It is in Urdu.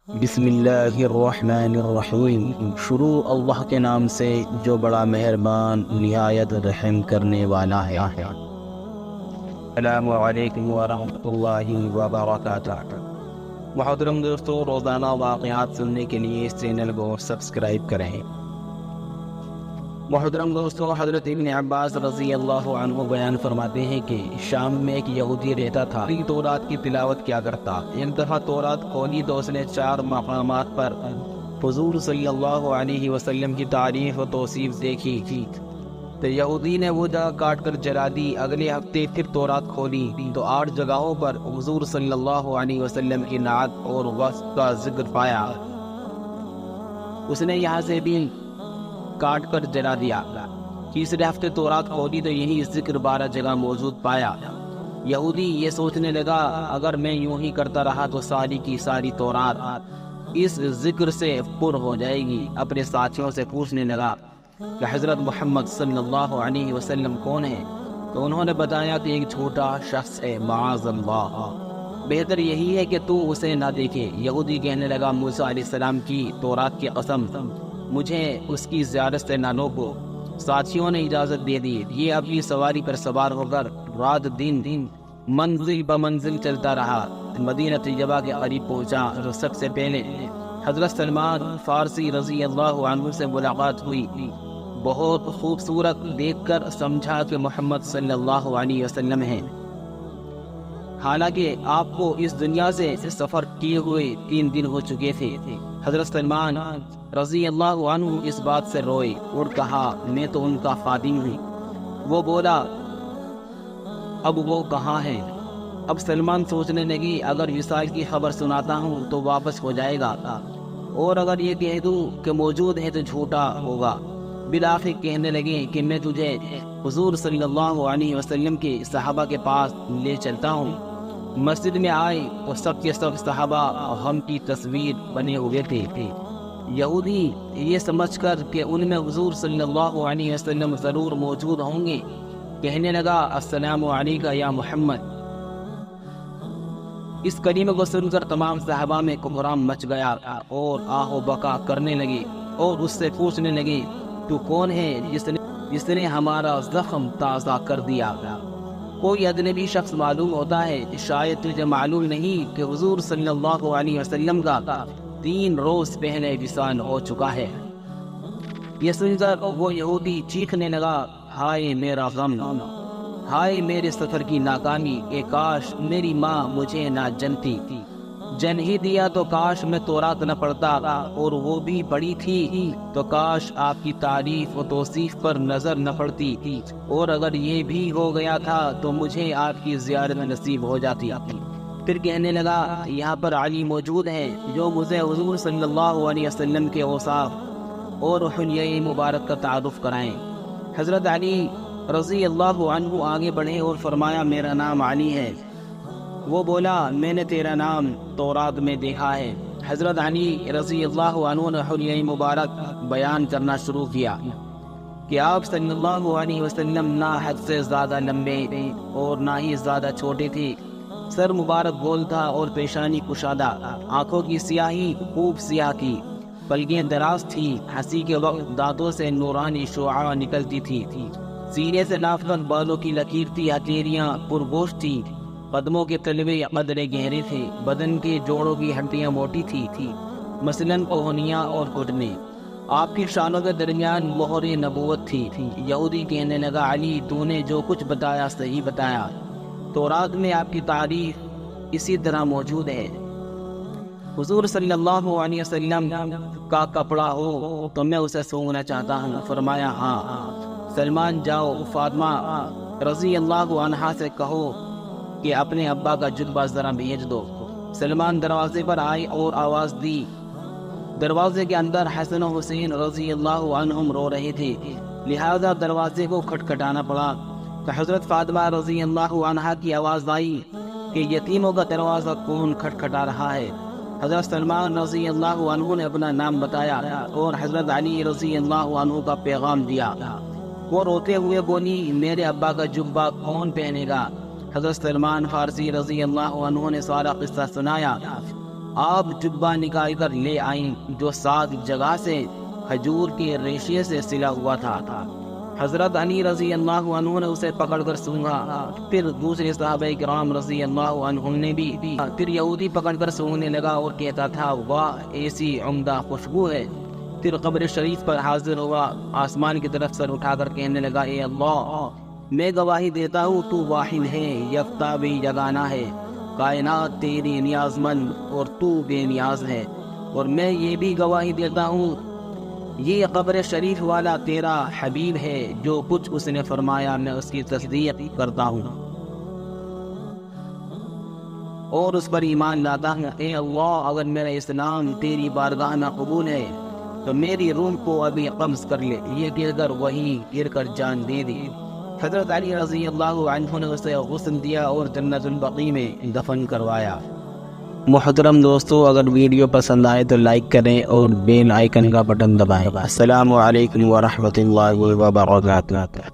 بسم اللہ الرحمن الرحیم۔ شروع اللہ کے نام سے جو بڑا مہربان نہایت رحم کرنے والا ہے۔ السلام علیکم ورحمۃ اللہ وبرکاتہ۔ محترم دوستو، روزانہ واقعات سننے کے لیے اس چینل کو سبسکرائب کریں۔ محترم دوستو، حضرت ابن عباس رضی اللہ عنہ بیان فرماتے ہیں کہ شام میں ایک یہودی رہتا تھا، تورات کی تلاوت کیا کرتا۔ ایک دفعہ تورات کھولی تو اس نے 4 مقامات پر حضور صلی اللہ علیہ وسلم کی تعریف و توصیف دیکھی تو یہودی نے وہ جگہ کاٹ کر جلا دی۔ اگلے ہفتے پھر تورات کھولی تو 8 جگہوں پر حضور صلی اللہ علیہ وسلم کی نعت اور وصف کا ذکر پایا۔ اس نے یہاں سے بھی کاٹ کر جلا دیا۔ تیسرے ہفتے تورات کھولی تو یہی ذکر 12 جگہ موجود پایا۔ یہودی یہ سوچنے لگا اگر میں یوں ہی کرتا رہا تو ساری کی ساری تورات اس ذکر سے پر ہو جائے گی۔ اپنے ساتھیوں سے پوچھنے لگا کہ حضرت محمد صلی اللہ علیہ وسلم کون ہے؟ تو انہوں نے بتایا کہ ایک جھوٹا شخص ہے، معاذ اللہ، بہتر یہی ہے کہ تو اسے نہ دیکھے۔ یہودی کہنے لگا موسیٰ علیہ السلام کی تورات کی قسم، مجھے اس کی زیارت سے نہ روکو۔ ساتھیوں نے اجازت دے دی۔ یہ اپنی سواری پر سوار ہو کر رات دن منزل بمنزل چلتا رہا۔ مدینہ طیبہ کے قریب پہنچا تو سب سے پہلے حضرت سلمان فارسی رضی اللہ عنہ سے ملاقات ہوئی۔ بہت خوبصورت دیکھ کر سمجھا کہ محمد صلی اللہ علیہ وسلم ہیں، حالانکہ آپ کو اس دنیا سے سفر کیے ہوئے 3 دن ہو چکے تھے۔ حضرت سلمان رضی اللہ عنہ اس بات سے روئے اور کہا میں تو ان کا خادم ہوں۔ وہ بولا اب وہ کہاں ہے؟ اب سلمان سوچنے لگی اگر وصال کی خبر سناتا ہوں تو واپس ہو جائے گا، اور اگر یہ کہہ دوں کہ موجود ہے تو جھوٹا ہوگا۔ بالآخر کہنے لگے کہ میں تجھے حضور صلی اللہ علیہ وسلم کے صحابہ کے پاس لے چلتا ہوں۔ مسجد میں آئے تو سب کے سب صحابہ ہم کی تصویر بنے ہوئے تھے۔ یہودی یہ سمجھ کر کہ ان میں حضور صلی اللہ علیہ وسلم ضرور موجود ہوں گے کہنے لگا السلام علیکہ یا محمد۔ اس کلمے کو سن کر تمام صحابہ میں کہرام مچ گیا اور آہ و بکا کرنے لگے اور اس سے پوچھنے لگے تو کون ہے جس نے ہمارا زخم تازہ کر دیا؟ کوئی اجنبی شخص معلوم ہوتا ہے، شاید تجھے معلوم نہیں کہ حضور صلی اللہ علیہ وسلم کا 3 روز پہلے وصال ہو چکا ہے۔ یہ سن کر وہ یہودی چیخنے لگا ہائے میرا غم، ہائے میرے سفر کی ناکامی، کہ کاش میری ماں مجھے نہ جنتی، جن ہی دیا تو کاش میں تورات نہ پڑھتا، اور وہ بھی پڑھی تھی تو کاش آپ کی تعریف و توصیف پر نظر نہ پڑتی، اور اگر یہ بھی ہو گیا تھا تو مجھے آپ کی زیارت نصیب ہو جاتی۔ پھر کہنے لگا یہاں پر علی موجود ہے جو مجھے حضور صلی اللہ علیہ وسلم کے اوصاف اور حلیہ مبارک کا تعارف کرائیں۔ حضرت علی رضی اللہ عنہ آگے بڑھے اور فرمایا میرا نام علی ہے۔ وہ بولا میں نے تیرا نام تورات میں دیکھا ہے۔ حضرت علی رضی اللہ عنہ نے حلیہ مبارک بیان کرنا شروع کیا کہ آپ صلی اللہ علیہ وسلم نہ حد سے زیادہ لمبے اور نہ ہی زیادہ چھوٹے تھے۔ سر مبارک گول تھا اور پیشانی کشادہ، آنکھوں کی سیاہی خوب سیاہ تھی، پلکیں دراز تھی، ہنسی کے وقت دانتوں سے نورانی شعاع نکلتی تھی، سینے سے ناف تک بالوں کی لکیر تھی، ہتھیلیاں پرگوشت تھی، قدموں کے تلوے قدرے گہرے تھے، بدن کے جوڑوں کی ہڈیاں موٹی تھی مثلاً کوہنیاں اور گھٹنے۔ آپ کی شانوں کے درمیان مہر نبوت تھی۔ یہودی کہنے لگا علی تو نے جو کچھ بتایا صحیح بتایا، تورات میں آپ کی تعریف اسی طرح موجود ہے۔ حضور صلی اللہ علیہ وسلم کا کپڑا ہو تو میں اسے سونگنا چاہتا ہوں۔ فرمایا ہاں۔ سلمان جاؤ فاطمہ رضی اللہ عنہا سے کہو کہ اپنے ابا کا جبہ ذرا بھیج دو۔ سلمان دروازے پر آئے اور آواز دی۔ دروازے کے اندر حسن و حسین رضی اللہ عنہم رو رہے تھے، لہذا دروازے کو کھٹکھٹانا پڑا تو حضرت فاطمہ رضی اللہ عنہا کی آواز آئی کہ یتیموں کا دروازہ کون کھٹکھٹا رہا ہے؟ حضرت سلمان رضی اللہ عنہ نے اپنا نام بتایا اور حضرت علی رضی اللہ عنہ کا پیغام دیا۔ وہ روتے ہوئے بولی میرے ابا کا جبہ کون پہنے گا؟ حضرت سلمان فارسی رضی اللہ عنہ نے سارا قصہ سنایا۔ آپ جبہ نکال کر لے آئیں جو 7 جگہ سے کھجور کے ریشے سے سلا ہوا تھا۔ حضرت علی رضی اللہ عنہ نے اسے پکڑ کر سونگھا، پھر دوسرے صحابہ کرام رضی اللہ عنہم نے بھی، پھر یہودی پکڑ کر سونگھنے لگا اور کہتا تھا واہ ایسی عمدہ خوشبو ہے۔ پھر قبر شریف پر حاضر ہوا، آسمان کی طرف سر اٹھا کر کہنے لگا اے اللہ میں گواہی دیتا ہوں تو واحد ہے، یکتا بھی یگانہ ہے، کائنات تیری نیاز مند اور تو بے نیاز ہے، اور میں یہ بھی گواہی دیتا ہوں یہ قبر شریف والا تیرا حبیب ہے، جو کچھ اس نے فرمایا میں اس کی تصدیق کرتا ہوں اور اس پر ایمان لاتا ہوں۔ اے اللہ اگر میرا اسلام تیری بارگاہ میں قبول ہے تو میری روح کو ابھی قبض کر لے۔ یہ کہہ کر وہی گر کر جان دے دی۔ حضرت علی رضی اللہ عنہ نے اسے غسل دیا اور جنت البقیع میں دفن کروایا۔ محترم دوستو، اگر ویڈیو پسند آئے تو لائک کریں اور بیل آئیکن کا بٹن دبائیں۔ السلام علیکم ورحمۃ اللہ وبرکاتہ۔